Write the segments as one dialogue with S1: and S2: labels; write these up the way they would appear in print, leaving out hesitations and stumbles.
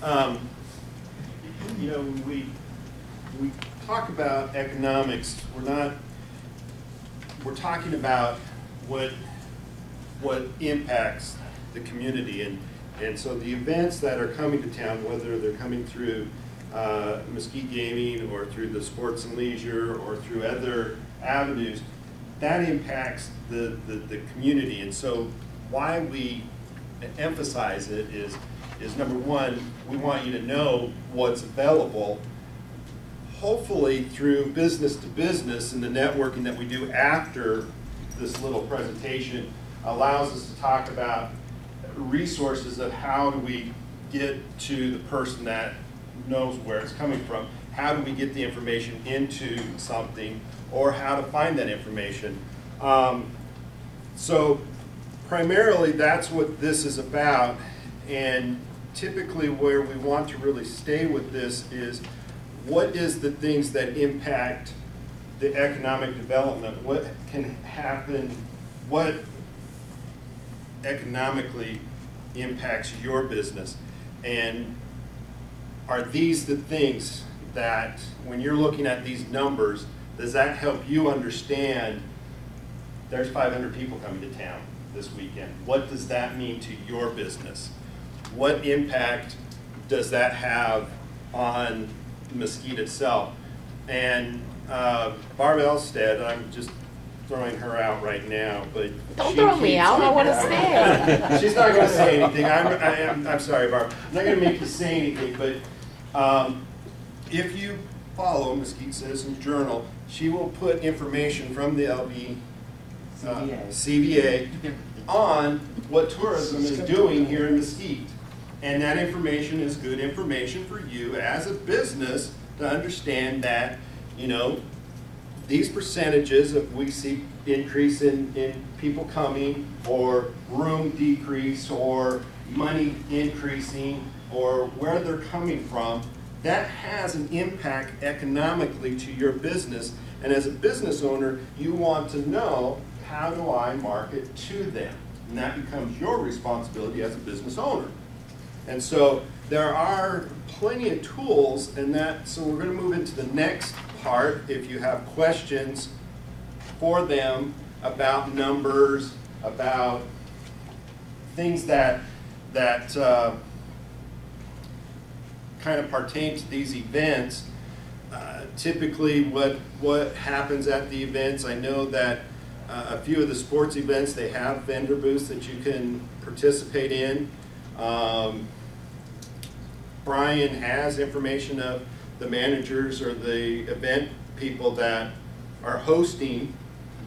S1: You know, we talk about economics. We're talking about what impacts the community, and so the events that are coming to town, whether they're coming through Mesquite Gaming or through the sports and leisure or through other avenues, that impacts the community. And so why we emphasize it is number one, we want you to know what's available, hopefully through business to business, and the networking that we do after this little presentation allows us to talk about resources of how do we get to the person that knows where it's coming from, how do we get the information into something, or how to find that information. So primarily that's what this is about, and typically where we want to really stay with this is what is the things that impact the economic development, what can happen, what economically impacts your business, and are these the things that when you're looking at these numbers, does that help you understand there's 500 people coming to town this weekend? What does that mean to your business? What impact does that have on Mesquite itself? And Barb Elstead, I'm just throwing her out right now, but
S2: don't throw me out. I want to stay.
S1: She's not going to say anything. I'm sorry, Barb. I'm not going to make you say anything, but if you follow Mesquite Citizen Journal, she will put information from the LB CVA on what tourism is doing here in Mesquite. And that information is good information for you as a business to understand that, you know, these percentages, if we see increase in people coming, or room decrease, or money increasing, or where they're coming from, that has an impact economically to your business. And as a business owner, you want to know, how do I market to them? And that becomes your responsibility as a business owner. And so there are plenty of tools, and so we're going to move into the next part. If you have questions for them about numbers, about things that kind of pertain to these events, typically what happens at the events, I know that a few of the sports events, they have vendor booths that you can participate in. Brian has information of the managers or the event people that are hosting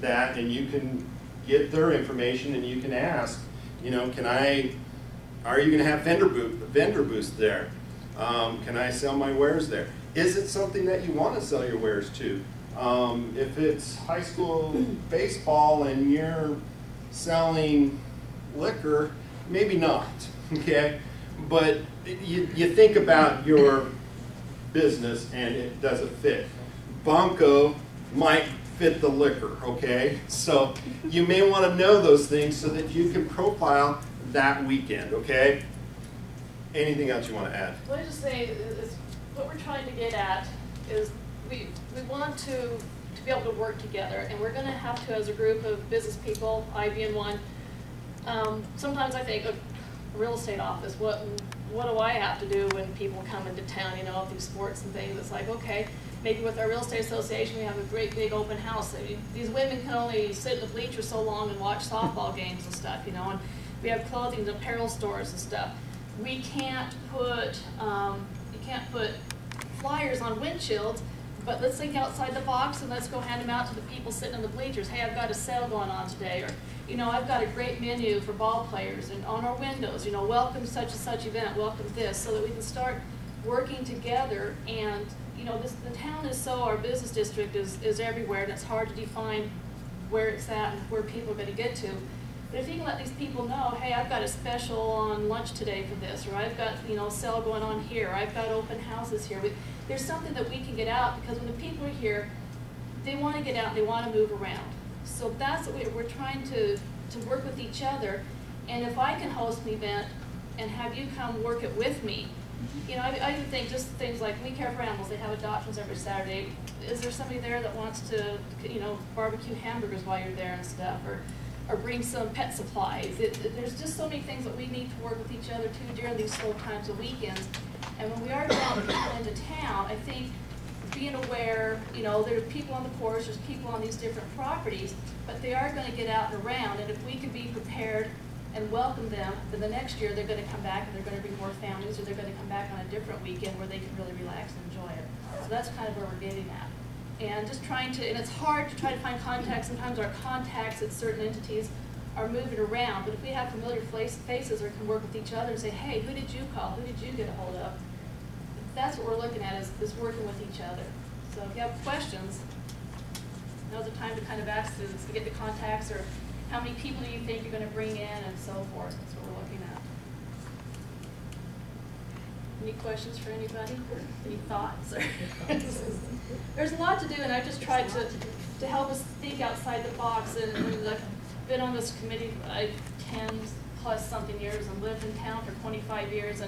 S1: that, and you can get their information and you can ask, you know, are you going to have vendor booths there? Can I sell my wares there? Is it something that you want to sell your wares to? If it's high school baseball and you're selling liquor, maybe not, okay? But you think about your business and it doesn't fit. Bonko might fit the liquor, okay? So you may want to know those things so that you can profile that weekend, okay? Anything else you want to add?
S3: Let me just say, what we're trying to get at is we want to be able to work together, and we're going to have to, as a group of business people, I being one. Sometimes I think, a real estate office, what do I have to do when people come into town, you know, through sports and things? It's like, okay, maybe with our real estate association we have a great big open house. These women can only sit in the bleachers so long and watch softball games and stuff, you know, and we have clothing and apparel stores and stuff. We can't put, you can't put flyers on windshields, but let's think outside the box and let's go hand them out to the people sitting in the bleachers. Hey, I've got a sale going on today, or, you know, I've got a great menu for ball players, and on our windows, you know, welcome to such and such event, welcome this, so that we can start working together. And, you know, the town is so, our business district is everywhere, and it's hard to define where it's at and where people are going to get to. But if you can let these people know, hey, I've got a special on lunch today for this, or I've got, you know, a sale going on here, I've got open houses here. There's something that we can get out, because when the people are here, they want to get out, they want to move around. So that's what we're trying to work with each other. And if I can host an event and have you come work it with me, You know, I even think just things like We Care for Animals, they have adoptions every Saturday. Is there somebody there that wants to, you know, barbecue hamburgers while you're there and stuff, or bring some pet supplies? There's just so many things that we need to work with each other too during these slow times of weekends. And when we are drawing people into town, I think being aware, you know, there's people on the porch, there's people on these different properties, but they are going to get out and around, and if we can be prepared and welcome them, then the next year they're going to come back and they're going to bring more families, or they're going to come back on a different weekend where they can really relax and enjoy it. So that's kind of where we're getting at. And just trying to, and it's hard to try to find contacts. Sometimes our contacts at certain entities are moving around, but if we have familiar faces or can work with each other and say, hey, who did you call? Who did you get a hold of? That's what we're looking at, is working with each other. So if you have questions, now's the time to kind of ask students to get the contacts, or how many people do you think you're going to bring in, and so forth. That's what we're looking at. Any questions for anybody? Any thoughts? There's a lot to do, and I just tried to help us think outside the box. And I've been on this committee 10 plus something years, and lived in town for 25 years,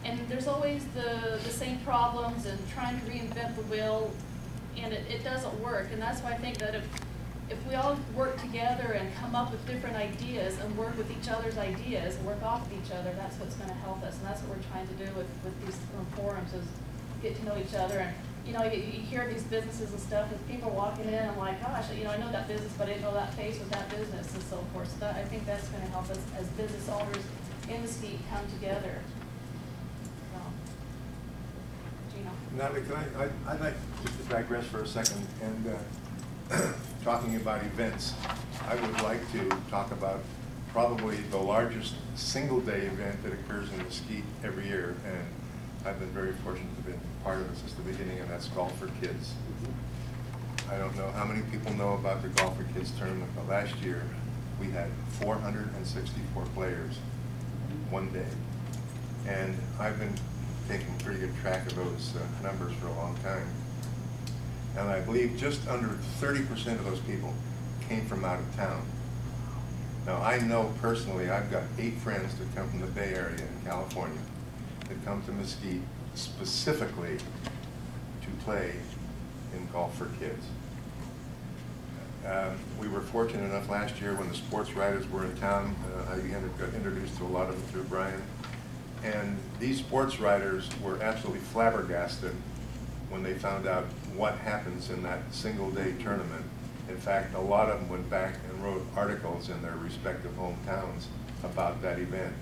S3: and there's always the same problems and trying to reinvent the wheel, and it doesn't work. And that's why I think that if we all work together and come up with different ideas and work with each other's ideas and work off of each other, that's what's going to help us. And that's what we're trying to do with these forums, is get to know each other. And you know, you hear these businesses and stuff, and people are walking in, I'm like, gosh, you know, I know that business, but I didn't know that face was that business, and so forth. So I think that's going to help us as business owners in Mesquite come together. So, Gino.
S4: Natalie, I'd like just to digress for a second, and talking about events, I would like to talk about probably the largest single-day event that occurs in Mesquite every year, and I've been very fortunate to have been part of it since the beginning, and that's Golf for Kids. I don't know how many people know about the Golf for Kids tournament, but last year we had 464 players one day, and I've been taking pretty good track of those numbers for a long time. And I believe just under 30% of those people came from out of town. Now, I know personally, I've got 8 friends that come from the Bay Area in California that come to Mesquite specifically to play in Golf for Kids. We were fortunate enough last year when the sports writers were in town. I got introduced to a lot of them through Brian. And these sports writers were absolutely flabbergasted when they found out what happens in that single-day tournament. In fact, a lot of them went back and wrote articles in their respective hometowns about that event.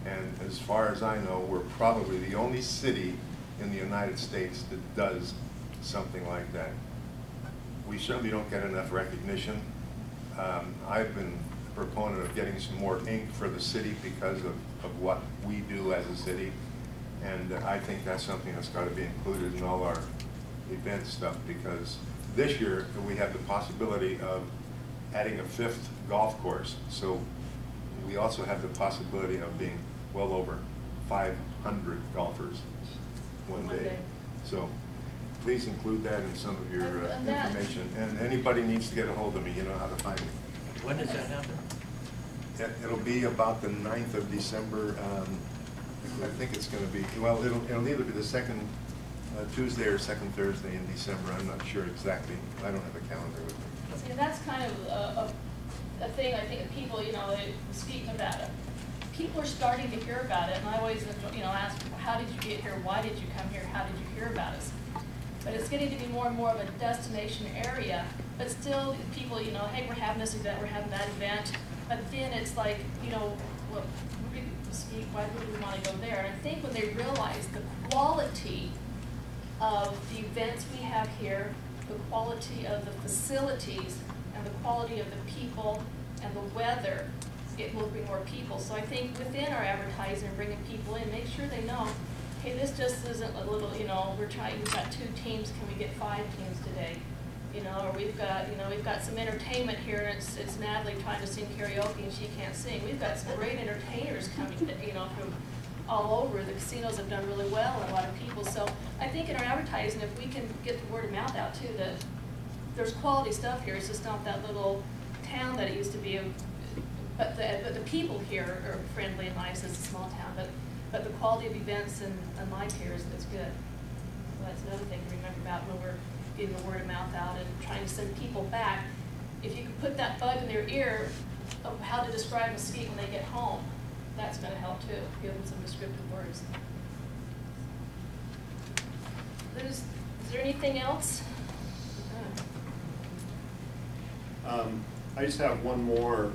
S4: And as far as I know, we're probably the only city in the United States that does something like that. We certainly don't get enough recognition. I've been a proponent of getting some more ink for the city because of what we do as a city. And I think that's something that's got to be included in all our event stuff, because this year we have the possibility of adding a 5th golf course. So we also have the possibility of being well over 500 golfers one day. So please include that in some of your information. And anybody needs to get a hold of me, you know how to find me.
S5: When does that happen?
S4: It'll be about the 9th of December. I think it's going to be, well, it'll either be the second Tuesday or second Thursday in December. I'm not sure exactly. I don't have a calendar with me.
S3: See, that's kind of a thing I think that people, you know, speak about it. People are starting to hear about it, and I always, you know, ask, how did you get here? Why did you come here? How did you hear about us? But it's getting to be more and more of a destination area, but still people, you know, hey, we're having this event, we're having that event, but then it's like, you know, well, Mesquite, why would we want to go there? And I think when they realize the quality of the events we have here, the quality of the facilities, and the quality of the people and the weather, it will bring more people. So I think within our advertising and bringing people in, make sure they know, hey, this just isn't a little, you know, we've got 2 teams, can we get 5 teams today? You know, or we've got some entertainment here, and it's Natalie trying to sing karaoke and she can't sing. We've got some great entertainers coming, you know, from all over. The casinos have done really well, and a lot of people. So I think in our advertising, if we can get the word of mouth out too, that there's quality stuff here. It's just not that little town that it used to be. But the people here are friendly and nice. It's a small town, but but the quality of events and live here is good. So that's another thing to remember about when we're getting the word of mouth out and trying to send people back. If you could put that bug in their ear of how to describe Mesquite when they get home, that's going to help too. Give them some descriptive words. Is there anything else?
S1: I just have one more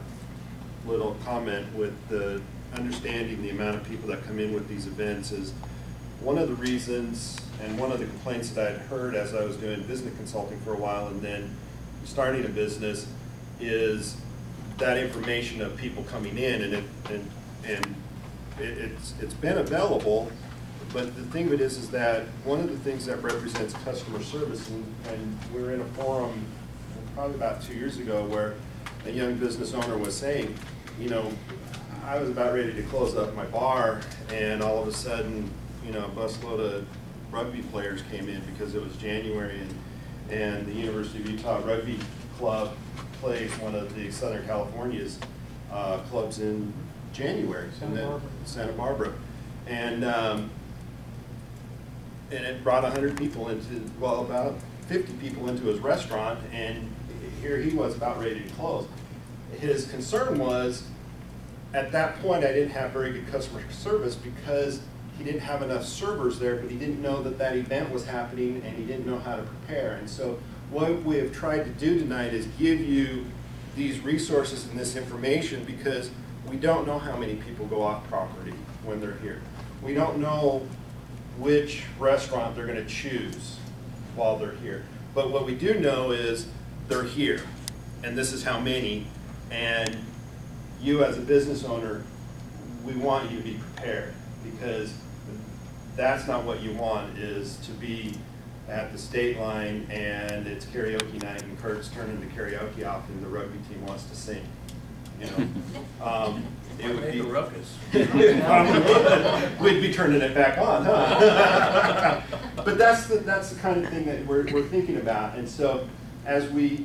S1: little comment with the understanding the amount of people that come in with these events is one of the reasons and one of the complaints that I had heard as I was doing business consulting for a while and then starting a business is that information of people coming in, and it's been available, but the thing of it is that one of the things that represents customer service, and we were in a forum probably about 2 years ago where a young business owner was saying, you know, I was about ready to close up my bar, and all of a sudden, you know, a busload of rugby players came in because it was January, and the University of Utah Rugby Club plays one of the Southern California's clubs in January, Santa Barbara, and it brought 100 people into, well, about 50 people into his restaurant, and here he was about ready to close. His concern was, at that point, I didn't have very good customer service because he didn't have enough servers there, but he didn't know that that event was happening, and he didn't know how to prepare. And so what we have tried to do tonight is give you these resources and this information because we don't know how many people go off property when they're here. We don't know which restaurant they're going to choose while they're here. But what we do know is they're here, and this is how many, and you as a business owner, we want you to be prepared because that's not what you want, is to be at the state line and it's karaoke night and Kurt's turning the karaoke off and the rugby team wants to sing. You know, it would be a ruckus. We'd be turning it back on, huh? But that's the kind of thing that we're thinking about. And so as we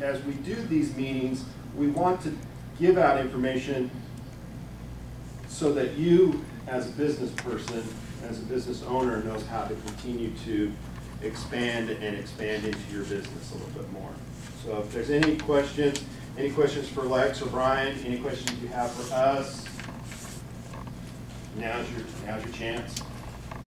S1: do these meetings, we want to give out information so that you, as a business person, as a business owner, knows how to continue to expand into your business a little bit more. So if there's any questions for Lex or Brian, any questions you have for us, now's your chance.